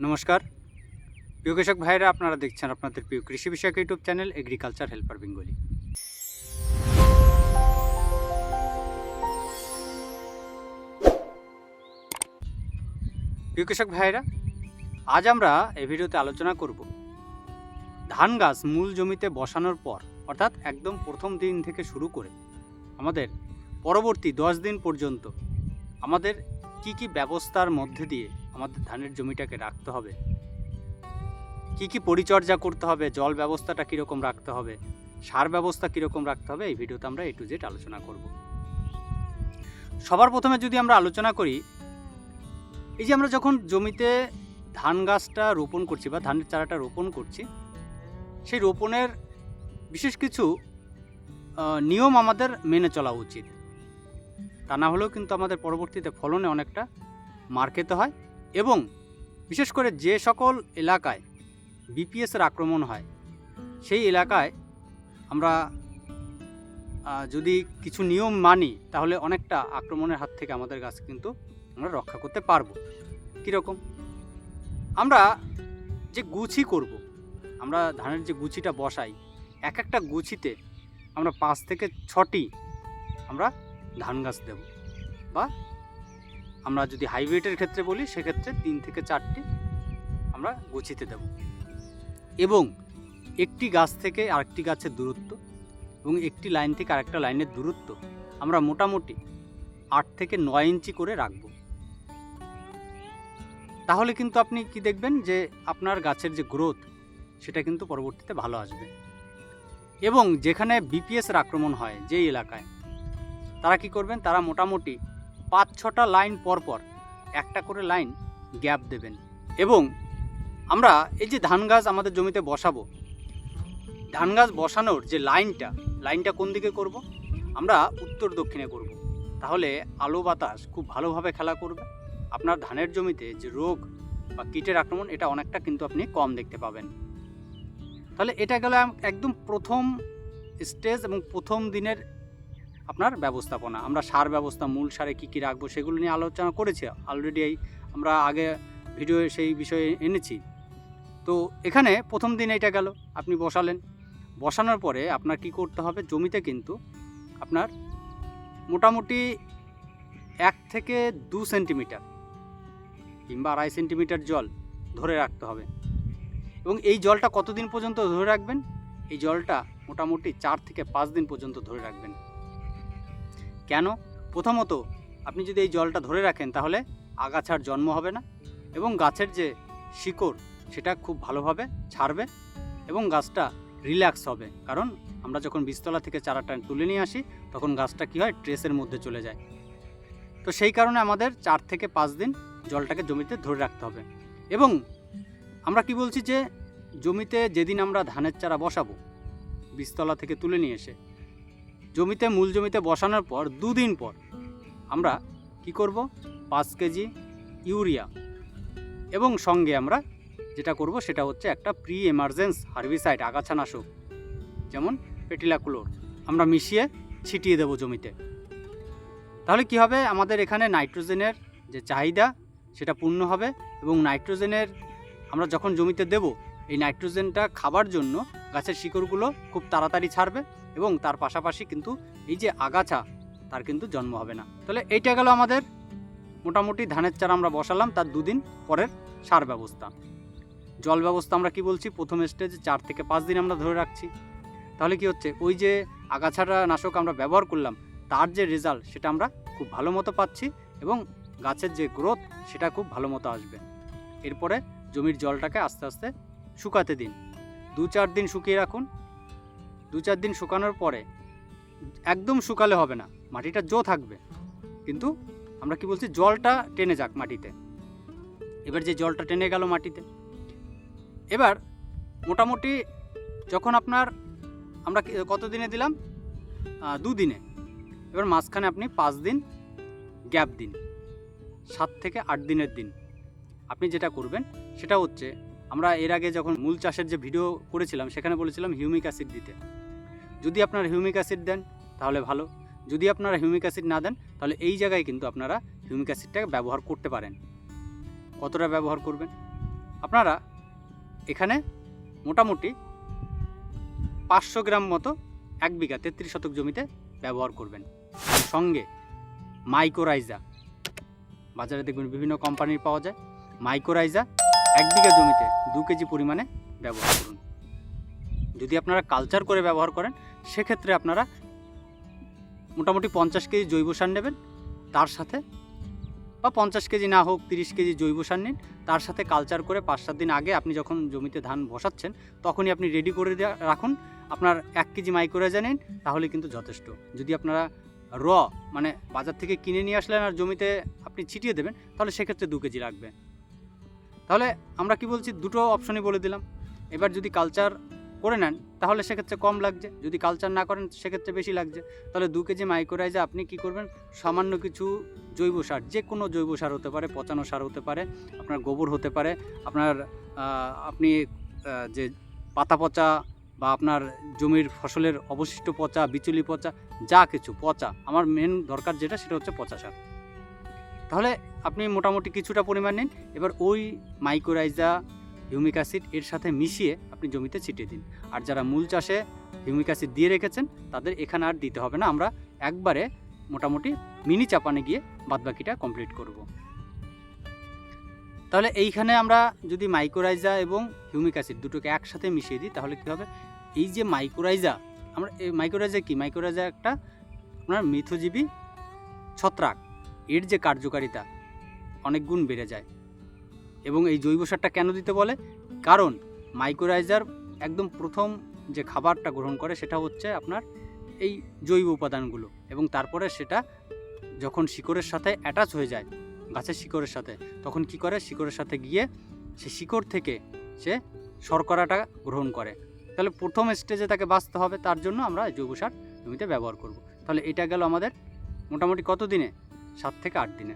নমস্কার প্রিয় কৃষক ভাইরা, আপনারা দেখছেন আপনাদের প্রিয় কৃষি বিষয়ক YouTube channel agriculture helper Bengali. প্রিয় কৃষক ভাইরা, আজ আমরা এই ভিডিওতে আলোচনা করব ধান গাছ মূল জমিতে বসানোর পর, অর্থাৎ একদম প্রথম দিন থেকে শুরু করে আমাদের পরবর্তী 10 দিন পর্যন্ত আমাদের কি কি ব্যবস্থার মধ্যে দিয়ে আমাদের ধানের জমিটাকে রাখতে হবে, কি কি পরিচর্যা করতে হবে, জল ব্যবস্থাটা কীরকম রাখতে হবে, সার ব্যবস্থা কীরকম রাখতে হবে, এই ভিডিওতে আমরা A to Z আলোচনা করব। সবার প্রথমে যদি আমরা আলোচনা করি, এই যে আমরা যখন জমিতে ধান গাছটা রোপণ করছি বা ধানের চারাটা রোপণ করছি, সেই রোপণের বিশেষ কিছু নিয়ম আমাদের মেনে চলা উচিত। তা না হলেও কিন্তু আমাদের পরবর্তীতে ফলনে অনেকটা মার খেতে হয়। এবং বিশেষ করে যে সকল এলাকায় বিপিএসের আক্রমণ হয়, সেই এলাকায় আমরা যদি কিছু নিয়ম মানি, তাহলে অনেকটা আক্রমণের হাত থেকে আমাদের গাছ কিন্তু আমরা রক্ষা করতে পারবো। কীরকম? আমরা যে গুছি করব, আমরা ধানের যে গুছিটা বসাই, এক একটা গুছিতে আমরা 5 থেকে 6টি আমরা ধান গাছ দেব, বা আমরা যদি হাইব্রিডের ক্ষেত্রে বলি সেক্ষেত্রে 3 থেকে 4টি আমরা গুছিতে দেব। এবং একটি গাছ থেকে আরেকটি গাছের দূরত্ব এবং একটি লাইন থেকে আরেকটা লাইনের দূরত্ব আমরা মোটামুটি 8 থেকে 9 ইঞ্চি করে রাখব। তাহলে কিন্তু আপনি কি দেখবেন যে আপনার গাছের যে গ্রোথ, সেটা কিন্তু পরবর্তীতে ভালো আসবে। এবং যেখানে বিপিএসের আক্রমণ হয় যেই এলাকায়, তারা কি করবেন, তারা মোটামুটি 5-6টা লাইন পরপর একটা করে লাইন গ্যাপ দেবেন। এবং আমরা এই যে ধান গাছ আমাদের জমিতে বসাবো, ধান গাছ বসানোর যে লাইনটা কোন দিকে করব? আমরা উত্তর দক্ষিণে করব। তাহলে আলো বাতাস খুব ভালোভাবে খেলা করবে। আপনার ধানের জমিতে যে রোগ বা কীটের আক্রমণ, এটা অনেকটা কিন্তু আপনি কম দেখতে পাবেন। তাহলে এটা গেল একদম প্রথম স্টেজ এবং প্রথম দিনের আপনার ব্যবস্থাপনা। আমরা সার ব্যবস্থা, মূল সারে কী কী রাখবো সেগুলো নিয়ে আলোচনা করেছি অলরেডি, আমরা আগে ভিডিও সেই বিষয়ে এনেছি। তো এখানে প্রথম দিন এটা গেল, আপনি বসালেন। বসানোর পরে আপনার কি করতে হবে, জমিতে কিন্তু আপনার মোটামুটি 1 থেকে 2 সেন্টিমিটার কিংবা 2.5 সেন্টিমিটার জল ধরে রাখতে হবে। এবং এই জলটা কতদিন পর্যন্ত ধরে রাখবেন? এই জলটা মোটামুটি 4 থেকে 5 দিন পর্যন্ত ধরে রাখবেন। কেন? প্রথমত, আপনি যদি এই জলটা ধরে রাখেন, তাহলে আগাছার জন্ম হবে না এবং গাছের যে শিকড়, সেটা খুব ভালোভাবে ছাড়বে এবং গাছটা রিল্যাক্স হবে। কারণ আমরা যখন বীজতলা থেকে চারাটা তুলে নিয়ে আসি, তখন গাছটা কী হয়, ট্রেসের মধ্যে চলে যায়। তো সেই কারণে আমাদের 4 থেকে 5 দিন জলটাকে জমিতে ধরে রাখতে হবে। এবং আমরা কি বলছি, যে জমিতে যেদিন আমরা ধানের চারা বসাবো, বীজতলা থেকে তুলে নিয়ে এসে জমিতে, মূল জমিতে বসানোর পর 2 দিন পর আমরা কি করব, 5 কেজি ইউরিয়া এবং সঙ্গে আমরা যেটা করব সেটা হচ্ছে একটা প্রি এমার্জেন্স হার্বিসাইড, আগাছানাশক, যেমন পেটিলাক্লোর, আমরা মিশিয়ে ছিটিয়ে দেব জমিতে। তাহলে কি হবে, আমাদের এখানে নাইট্রোজেনের যে চাহিদা সেটা পূর্ণ হবে। এবং নাইট্রোজেনের আমরা যখন জমিতে দেব, এই নাইট্রোজেনটা খাবার জন্য গাছের শিকড়গুলো খুব তাড়াতাড়ি ছাড়বে এবং তার পাশাপাশি কিন্তু এই যে আগাছা, তার কিন্তু জন্ম হবে না। তাহলে এইটা গেল আমাদের মোটামুটি ধানের চারা আমরা বসালাম, তার 2 দিন পরের সার ব্যবস্থা। জল ব্যবস্থা আমরা কি বলছি, প্রথম স্টেজে 4 থেকে 5 দিন আমরা ধরে রাখছি। তাহলে কি হচ্ছে, ওই যে আগাছাটা নাশক আমরা ব্যবহার করলাম, তার যে রেজাল্ট, সেটা আমরা খুব ভালো মতো পাচ্ছি এবং গাছের যে গ্রোথ, সেটা খুব ভালো মতো আসবে। এরপরে জমির জলটাকে আস্তে আস্তে শুকাতে দিন, 2-4 দিন শুকিয়ে রাখুন। 2-4 দিন শুকানোর পরে, একদম শুকালে হবে না, মাটিটা জো থাকবে, কিন্তু আমরা কি বলছি, জলটা টেনে যাক মাটিতে। এবার যে জলটা টেনে গেল মাটিতে, এবার মোটামুটি যখন আপনার আমরা কত দিনে দিলাম, 2 দিনে, এবার মাঝখানে আপনি 5 দিন গ্যাপ দিন, 7 থেকে 8 দিনের দিন। আপনি যেটা করবেন সেটা হচ্ছে, আমরা এর আগে যখন মূল চাষের যে ভিডিও করেছিলাম, সেখানে বলেছিলাম হিউমিক অ্যাসিড দিতে। যদি আপনারা হিউমিক অ্যাসিড দেন তাহলে ভালো, যদি আপনারা হিউমিক অ্যাসিড না দেন, তাহলে এই জায়গায় কিন্তু আপনারা হিউমিক অ্যাসিডটাকে ব্যবহার করতে পারেন। কতটা ব্যবহার করবেন? আপনারা এখানে মোটামুটি 500 গ্রাম মতো 1 বিঘা 33 শতক জমিতে ব্যবহার করবেন। সঙ্গে মাইক্রোরাইজা, বাজারে দেখবেন বিভিন্ন কোম্পানির পাওয়া যায়, মাইক্রোরাইজা 1 বিঘা জমিতে 2 কেজি পরিমাণে ব্যবহার করুন। যদি আপনারা কালচার করে ব্যবহার করেন সেক্ষেত্রে আপনারা মোটামুটি 50 কেজি জৈব সার নেবেন, তার সাথে বা 50 কেজি না হোক 30 কেজি জৈব সার নিন, তার সাথে কালচার করে 5-7 দিন আগে আপনি যখন জমিতে ধান বসাচ্ছেন তখনই আপনি রেডি করে রাখুন। আপনার 1 কেজি মাইক্রোরাইজা নিন, তাহলে কিন্তু যথেষ্ট। যদি আপনারা র মানে বাজার থেকে কিনে নিয়ে আসলেন আর জমিতে আপনি ছিটিয়ে দেবেন, তাহলে সেক্ষেত্রে 2 কেজি লাগবে। তাহলে আমরা কি বলছি, দুটো অপশনই বলে দিলাম। এবার যদি কালচার করে নেন তাহলে সেক্ষেত্রে কম লাগছে, যদি কালচার না করেন সেক্ষেত্রে বেশি লাগছে। তাহলে 2 কেজি মাইক্রোরাইজা আপনি কি করবেন, সামান্য কিছু জৈব সার, যে কোনো জৈব সার হতে পারে, পচানো সার হতে পারে, আপনার গোবর হতে পারে, আপনার আপনি যে পাতা পচা বা আপনার জমির ফসলের অবশিষ্ট পচা, বিচুলি পচা, যা কিছু পচা, আমার মেন দরকার যেটা সেটা হচ্ছে পচা সার। তাহলে আপনি মোটামুটি কিছুটা পরিমাণ নিন, এবার ওই মাইক্রোরাইজা, হিউমিক অ্যাসিড এর সাথে মিশিয়ে আপনি জমিতে ছিটিয়ে দিন। আর যারা মূল চাষে হিউমিক অ্যাসিড দিয়ে রেখেছেন তাদের এখানে আর দিতে হবে না, আমরা একবারে মোটামুটি মিনি চাপানে গিয়ে বাদবাকিটা কমপ্লিট করব। তাহলে এইখানে আমরা যদি মাইক্রোরাইজা এবং হিউমিক অ্যাসিড দুটোকে একসাথে মিশিয়ে দিই তাহলে কী হবে, এই যে মাইক্রোরাইজা, আমরা এই মাইক্রোরাইজা কি, মাইক্রোরাইজা একটা আপনার মিথজীবী ছত্রাক, এর যে কার্যকারিতা অনেক গুণ বেড়ে যায়। এবং এই জৈব সারটা কেন দিতে বলে, কারণ মাইক্রোরাইজার একদম প্রথম যে খাবারটা গ্রহণ করে সেটা হচ্ছে আপনার এই জৈব উপাদানগুলো, এবং তারপরে সেটা যখন শিকড়ের সাথে অ্যাটাচ হয়ে যায় গাছের শিকড়ের সাথে, তখন কি করে, শিকড়ের সাথে গিয়ে সে শিকড় থেকে সে শর্করাটা গ্রহণ করে। তাহলে প্রথম স্টেজে তাকে বাঁচতে হবে, তার জন্য আমরা জৈব সার জমিতে ব্যবহার করব। তাহলে এটা গেল আমাদের মোটামুটি কত দিনে, 7 থেকে 8 দিনে।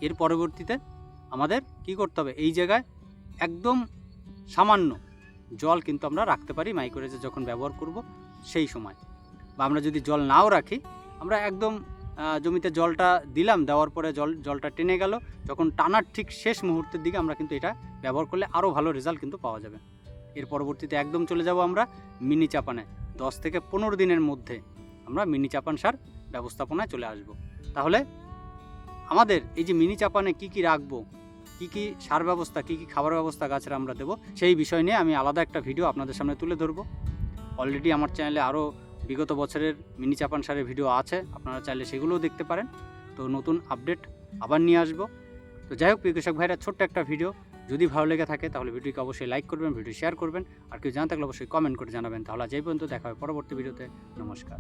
এর পরবর্তীতে আমাদের কি করতে হবে, এই জায়গায় একদম সামান্য জল কিন্তু আমরা রাখতে পারি মাইক্রোরাইজা যখন ব্যবহার করব সেই সময়, বা আমরা যদি জল নাও রাখি, আমরা একদম জমিতে জলটা দিলাম, দেওয়ার পরে জলটা টেনে গেল, যখন টানার ঠিক শেষ মুহূর্তের দিকে আমরা কিন্তু এটা ব্যবহার করলে আরও ভালো রেজাল্ট কিন্তু পাওয়া যাবে। এর পরবর্তীতে একদম চলে যাব আমরা মিনি চাপানে, 10 থেকে 15 দিনের মধ্যে আমরা মিনি চাপান সার ব্যবস্থাপনায় চলে আসব। তাহলে আমাদের এই যে মিনি চাপানে কি কি রাখবো, কি কি সার ব্যবস্থা, কি কি খাবার ব্যবস্থা গাছের আমরা দেবো, সেই বিষয় নিয়ে আমি আলাদা একটা ভিডিও আপনাদের সামনে তুলে ধরবো। অলরেডি আমার চ্যানেলে আরও বিগত বছরের মিনি চাপান সারের ভিডিও আছে, আপনারা চাইলে সেগুলোও দেখতে পারেন। তো নতুন আপডেট আবার নিয়ে আসবো। তো যাই হোক প্রিয় কৃষক ভাইরা, ছোট্ট একটা ভিডিও, যদি ভালো লেগে থাকে তাহলে ভিডিওকে অবশ্যই লাইক করবেন, ভিডিও শেয়ার করবেন, আর কেউ জানা থাকলে অবশ্যই কমেন্ট করে জানাবেন। তাহলে আজ এই পর্যন্ত দেখা হবে পরবর্তী ভিডিওতে। নমস্কার।